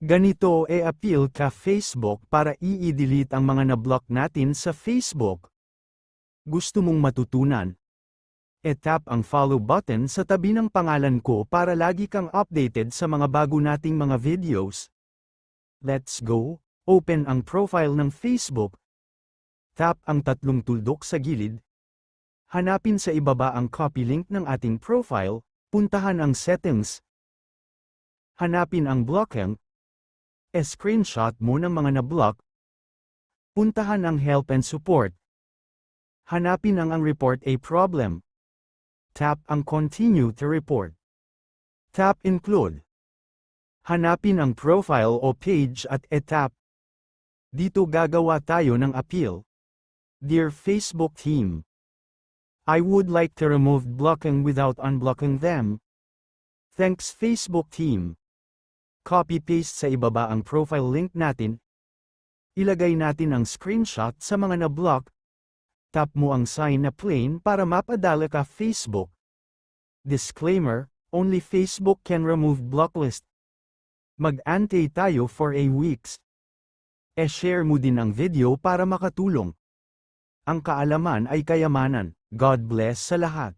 Ganito appeal ka Facebook para i-delete ang mga na-block natin sa Facebook. Gusto mong matutunan? E-tap ang follow button sa tabi ng pangalan ko para lagi kang updated sa mga bago nating mga videos. Let's go! Open ang profile ng Facebook. Tap ang tatlong tuldok sa gilid. Hanapin sa ibaba ang copy link ng ating profile, puntahan ang settings. Hanapin ang blocking. Screenshot mo ng mga na-block. Puntahan ang help and support. Hanapin ang report a problem. Tap ang continue to report. Tap include. Hanapin ang profile o page at tap. Dito gagawa tayo ng appeal. Dear Facebook team, I would like to remove blocking without unblocking them. Thanks Facebook team. Copy-paste sa ibaba ang profile link natin. Ilagay natin ang screenshot sa mga na-block. Tap mo ang sign na plain para mapadala ka Facebook. Disclaimer, only Facebook can remove blocklist. Mag-antay tayo for a weeks. E-share mo din ang video para makatulong. Ang kaalaman ay kayamanan. God bless sa lahat.